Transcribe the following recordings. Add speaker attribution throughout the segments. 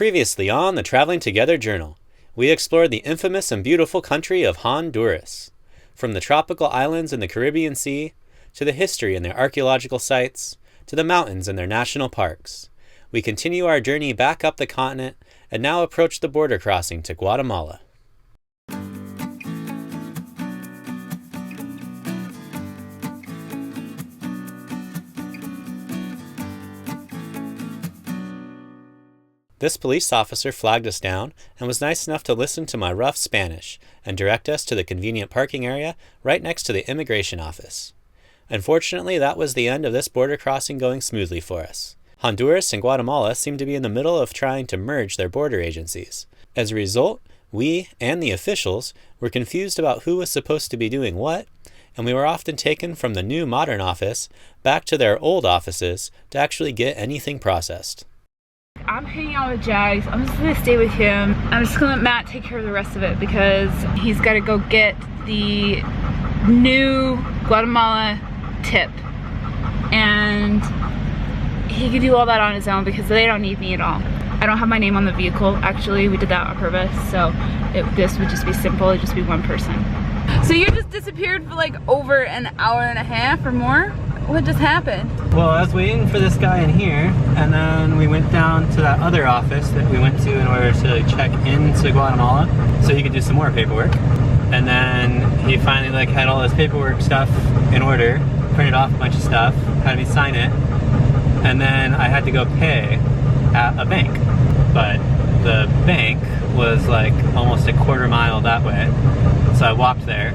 Speaker 1: Previously on the Traveling Together Journal, we explored the infamous and beautiful country of Honduras. From the tropical islands in the Caribbean Sea, to the history and their archaeological sites, to the mountains and their national parks, we continue our journey back up the continent and now approach the border crossing to Guatemala. This police officer flagged us down and was nice enough to listen to my rough Spanish and direct us to the convenient parking area right next to the immigration office. Unfortunately, that was the end of this border crossing going smoothly for us. Honduras and Guatemala seemed to be in the middle of trying to merge their border agencies. As a result, we and the officials were confused about who was supposed to be doing what, and we were often taken from the new modern office back to their old offices to actually get anything processed.
Speaker 2: I'm hanging out with Jags. I'm just gonna stay with him. I'm just gonna let Matt take care of the rest of it because he's gotta go get the new Guatemala tip. And he could do all that on his own because they don't need me at all. I don't have my name on the vehicle. Actually, we did that on purpose. So this would just be simple. It'd just be one person. So you just disappeared for like over an hour and a half or more? What just happened?
Speaker 3: Well, I was waiting for this guy in here, and then we went down to that other office that we went to in order to check into Guatemala so he could do some more paperwork. And then he finally had all his paperwork stuff in order, printed off a bunch of stuff, had me sign it, and then I had to go pay at a bank. But the bank was like almost a quarter mile that way. So I walked there,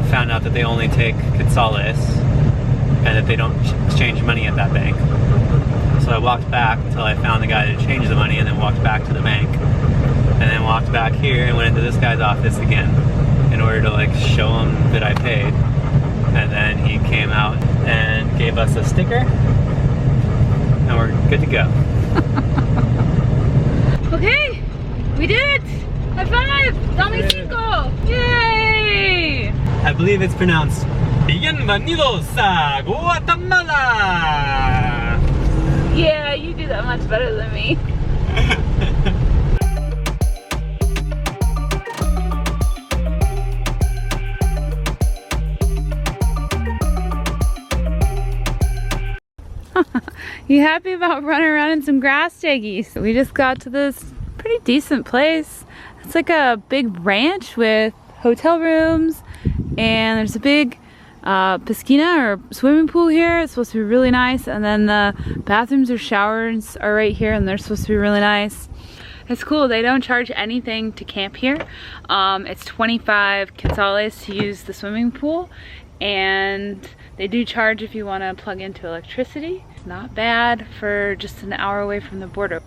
Speaker 3: found out that they only take quetzales, and that they don't exchange money at that bank. So I walked back until I found the guy to change the money, and then walked back to the bank, and then walked back here and went into this guy's office again in order to show him that I paid. And then he came out and gave us a sticker, and we're good to go.
Speaker 2: Okay, we did it! High five! Dame cinco! Yay!
Speaker 3: I believe it's pronounced Bienvenidos a Guatemala!
Speaker 2: Yeah, you do that much better than me. You happy about running around in some grass, Diggy? So we just got to this pretty decent place. It's like a big ranch with hotel rooms, and there's a big piscina or swimming pool here. It's supposed to be really nice, and then the bathrooms or showers are right here, and they're supposed to be really nice. It's cool. They don't charge anything to camp here. It's 25 quetzales to use the swimming pool, and they do charge if you want to plug into electricity. It's not bad for just an hour away from the border.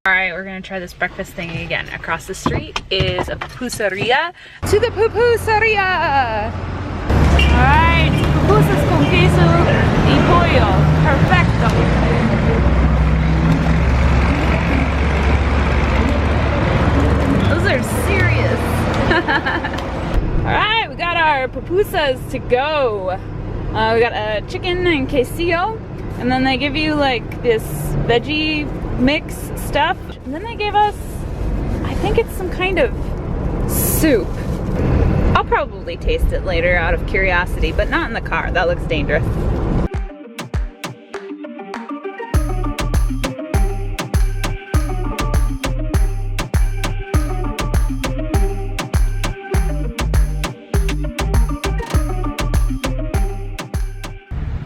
Speaker 2: Alright, we're gonna try this breakfast thing again. Across the street is a pupuseria. To the pupuseria! Alright, pupusas con queso y pollo. Perfecto! Those are serious! Alright, we got our pupusas to go. We got a chicken and quesillo, and then they give you this veggie mix stuff, and then they gave us, I think it's some kind of soup. I'll probably taste it later out of curiosity, but not in the car. That looks dangerous.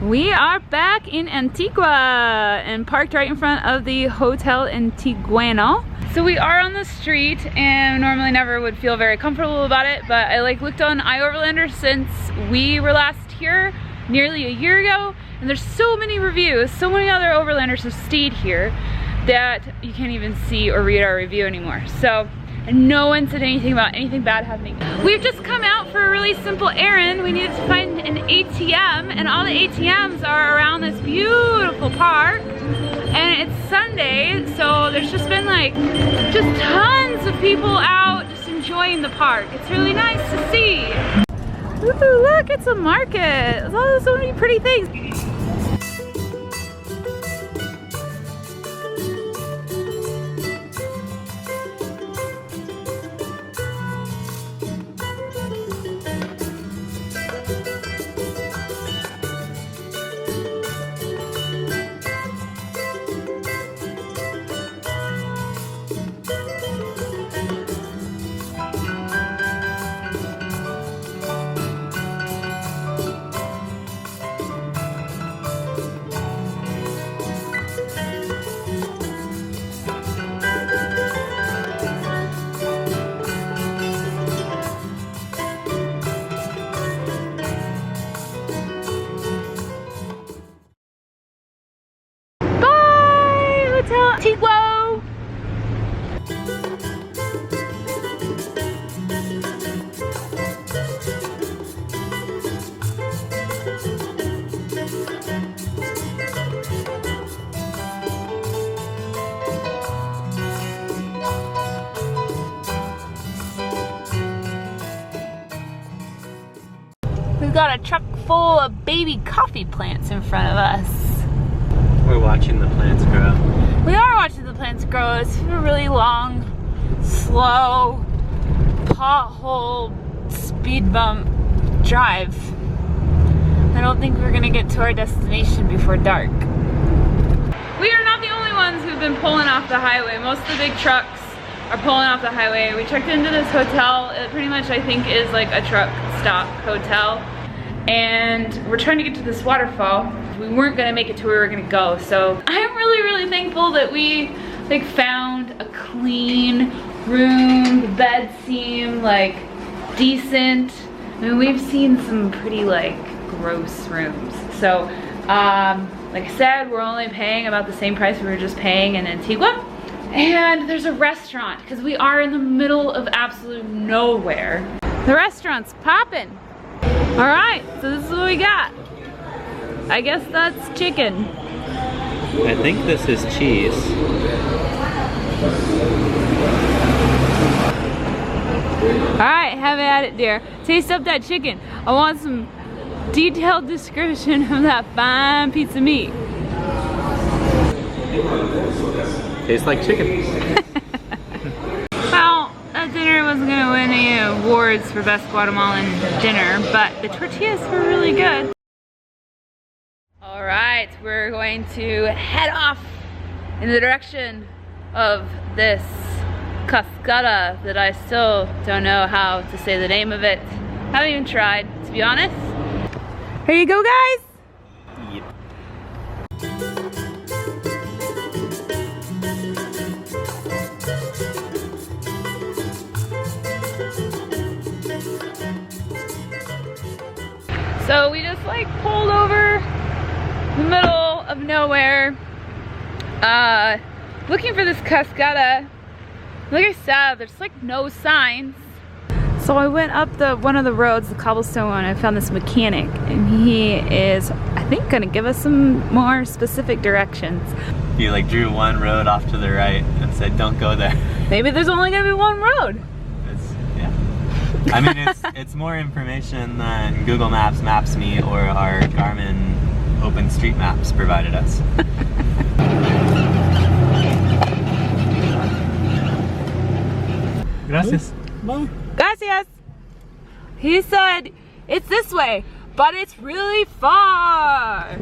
Speaker 2: We are back in Antigua and parked right in front of the Hotel Antiguano. So we are on the street, and normally never would feel very comfortable about it, but I looked on iOverlander since we were last here nearly a year ago, and there's so many reviews, so many other overlanders have stayed here that you can't even see or read our review anymore. So and no one said anything about anything bad happening. We've just come out for a really simple errand. We needed to find an ATM, and all the ATMs are around this beautiful park. And it's Sunday, so there's just been like, just tons of people out just enjoying the park. It's really nice to see. Ooh, look, it's a market. Oh, so many pretty things. Antigua! We've got a truck full of baby coffee plants in front of us.
Speaker 3: We're watching the plants grow.
Speaker 2: We are watching the plants grow. It's a really long, slow, pothole, speed bump drive. I don't think we're gonna get to our destination before dark. We are not the only ones who've been pulling off the highway. Most of the big trucks are pulling off the highway. We checked into this hotel. It pretty much, I think, is like a truck stop hotel. And we're trying to get to this waterfall. We weren't gonna make it to where we were gonna go. So I'm really thankful that we like found a clean room. The bed seemed like decent. I mean, we've seen some pretty like gross rooms. So like I said, we're only paying about the same price we were just paying in Antigua. And there's a restaurant because we are in the middle of absolute nowhere. The restaurant's popping. All right, so this is what we got. I guess that's chicken.
Speaker 3: I think this is cheese.
Speaker 2: All right, have at it, dear. Taste up that chicken. I want some detailed description of that fine piece of meat.
Speaker 3: Tastes like chicken.
Speaker 2: Well, that dinner wasn't gonna win any awards for best Guatemalan dinner, but the tortillas were really good. All right, we're going to head off in the direction of this cascada that I still don't know how to say the name of it. Haven't even tried, to be honest. Here you go, guys.
Speaker 3: Yep.
Speaker 2: So we just like pulled over in the middle of nowhere, looking for this cascada. Like I said, there's like no signs. So I went up one of the roads, the cobblestone one. I found this mechanic, and he is, I think, gonna give us some more specific directions.
Speaker 3: You like drew one road off to the right and said, "Don't go there."
Speaker 2: Maybe there's only gonna be one road.
Speaker 3: Yeah. I mean, it's more information than Google Maps maps me or our Garmin OpenStreetMaps provided us. Gracias.
Speaker 4: Bye.
Speaker 2: Gracias. He said it's this way, but it's really far.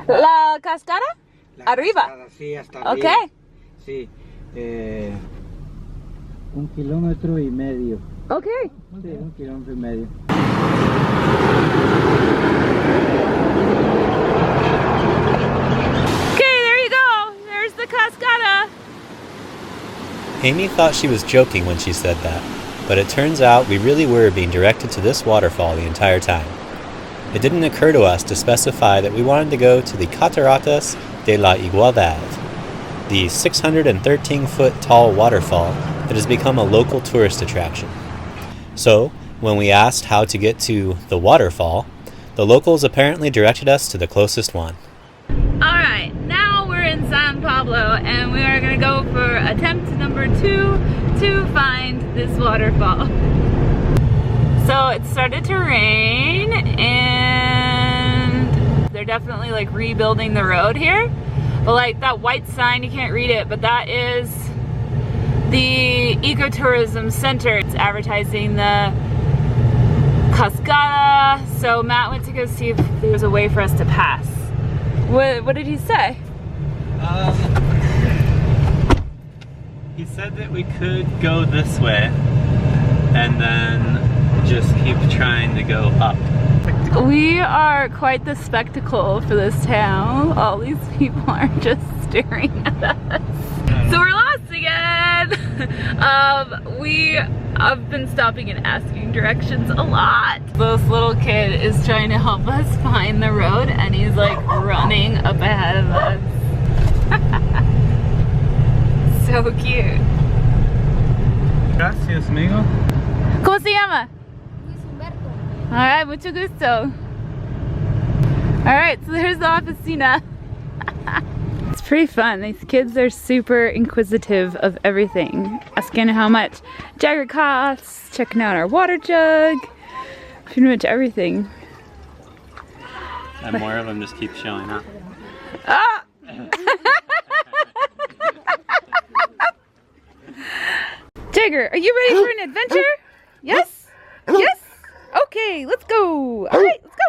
Speaker 2: La cascada? Arriba.
Speaker 4: Cascada, sí, hasta arriba.
Speaker 2: Okay.
Speaker 4: Sí. 1,5 kilómetros.
Speaker 2: Okay.
Speaker 4: Sí, 1,5 kilómetros.
Speaker 2: Okay, there you go. There's the cascada.
Speaker 1: Amy thought she was joking when she said that. but it turns out we really were being directed to this waterfall the entire time. It didn't occur to us to specify that we wanted to go to the Cataratas de la Igualdad, the 613-foot tall waterfall that has become a local tourist attraction. So, when we asked how to get to the waterfall, the locals apparently directed us to the closest one.
Speaker 2: Alright, now we're in San Pablo and we are going to go for attempt number 2 to find this waterfall. So it started to rain and they're definitely like rebuilding the road here. But like that white sign, you can't read it, but that is the ecotourism center. It's advertising the cascada. So Matt went to go see if there was a way for us to pass. What did he say?
Speaker 3: He said that we could go this way and then just keep trying to go up.
Speaker 2: We are quite the spectacle for this town. All these people are just staring at us. So we're lost again. I've been stopping and asking directions a lot. This little kid is trying to help us find the road and he's like running up ahead of us. So cute.
Speaker 3: Gracias, amigo.
Speaker 2: ¿Cómo se llama? Alright, mucho gusto. Alright, so there's the oficina. It's pretty fun. These kids are super inquisitive of everything. Asking how much Jagger costs, checking out our water jug, pretty much everything.
Speaker 3: And more of them just keep showing up.
Speaker 2: Ah! Jagger, are you ready for an adventure? Yes? Yes? Okay, let's go. All right, let's go.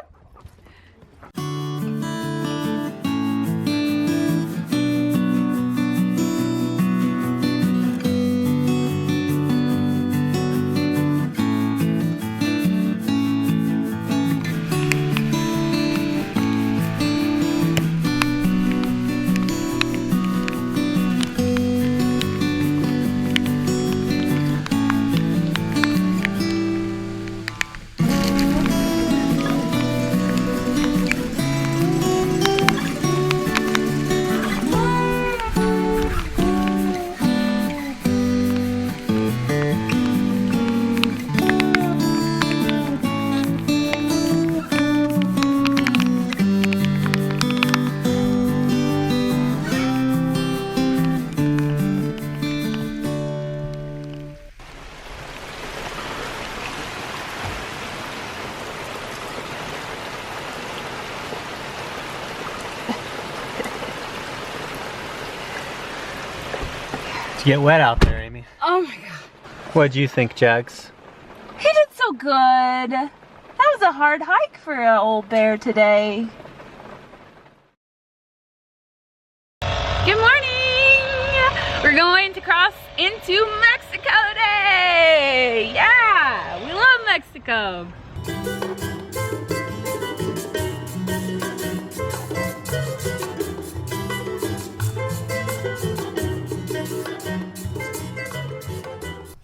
Speaker 3: Get wet out there, Amy.
Speaker 2: Oh my god.
Speaker 3: What'd you think, Jags?
Speaker 2: He did so good. That was a hard hike for an old bear today. Good morning! We're going to cross into Mexico today! Yeah! We love Mexico!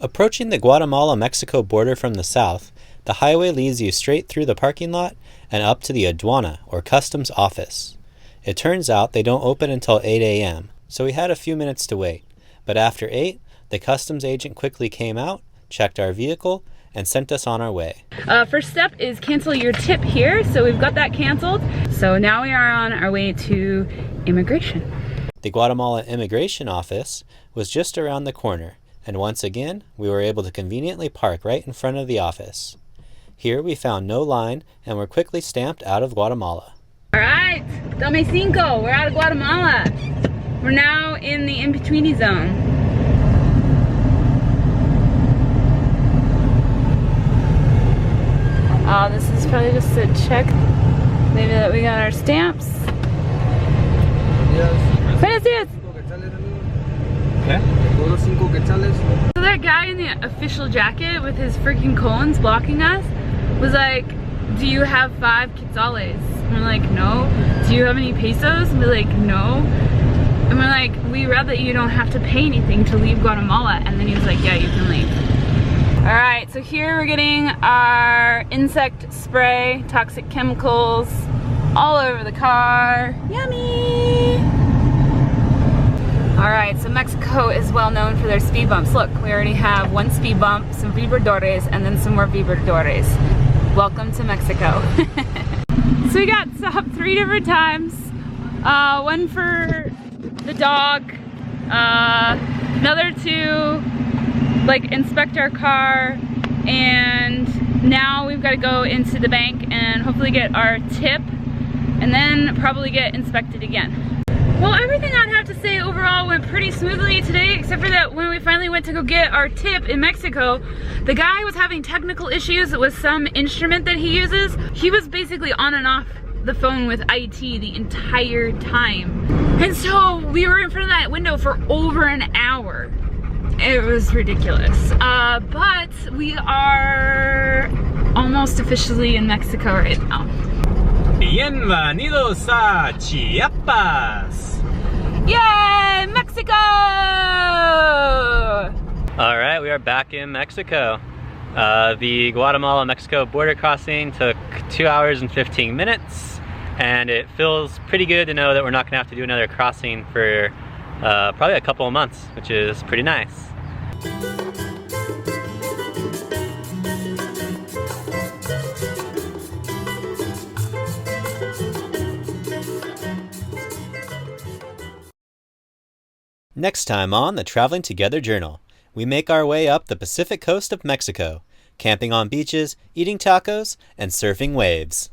Speaker 1: Approaching the Guatemala-Mexico border from the south, the highway leads you straight through the parking lot and up to the aduana, or customs office. It turns out they don't open until 8 a.m., so we had a few minutes to wait. But after 8, the customs agent quickly came out, checked our vehicle, and sent us on our way.
Speaker 2: First step is cancel your tip here, so we've got that canceled. So now we are on our way to immigration.
Speaker 1: The Guatemala Immigration Office was just around the corner, and once again, we were able to conveniently park right in front of the office. Here we found no line and were quickly stamped out of Guatemala.
Speaker 2: Alright, Dame Cinco, we're out of Guatemala. We're now in the in-betweeny zone. This is probably just to check maybe that we got our stamps. Buenos dias.
Speaker 3: Okay.
Speaker 2: So that guy in the official jacket with his freaking cones blocking us was like, do you have 5 quetzales? And we're like, no. Do you have any pesos? And we're like, no. And we're like, we read that you don't have to pay anything to leave Guatemala. And then he was like, yeah, you can leave. Alright, so here we're getting our insect spray, toxic chemicals all over the car. Yummy! Alright, so Mexico is well known for their speed bumps. Look, we already have one speed bump, some vibradores, and then some more vibradores. Welcome to Mexico. So we got stopped 3 different times. One for the dog, another to like inspect our car, and now we've got to go into the bank and hopefully get our tip and then probably get inspected again. Well, everything I'd have to say overall went pretty smoothly today, except for that when we finally went to go get our tip in Mexico, the guy was having technical issues with some instrument that he uses. He was basically on and off the phone with IT the entire time. And so we were in front of that window for over an hour. It was ridiculous. But we are almost officially in Mexico right now.
Speaker 3: Bienvenidos a Chiapas!
Speaker 2: Yay, Mexico!
Speaker 3: Alright, we are back in Mexico. The Guatemala-Mexico border crossing took 2 hours and 15 minutes, and it feels pretty good to know that we're not going to have to do another crossing for probably a couple of months, which is pretty nice.
Speaker 1: Next time on the Traveling Together Journal, we make our way up the Pacific coast of Mexico, camping on beaches, eating tacos, and surfing waves.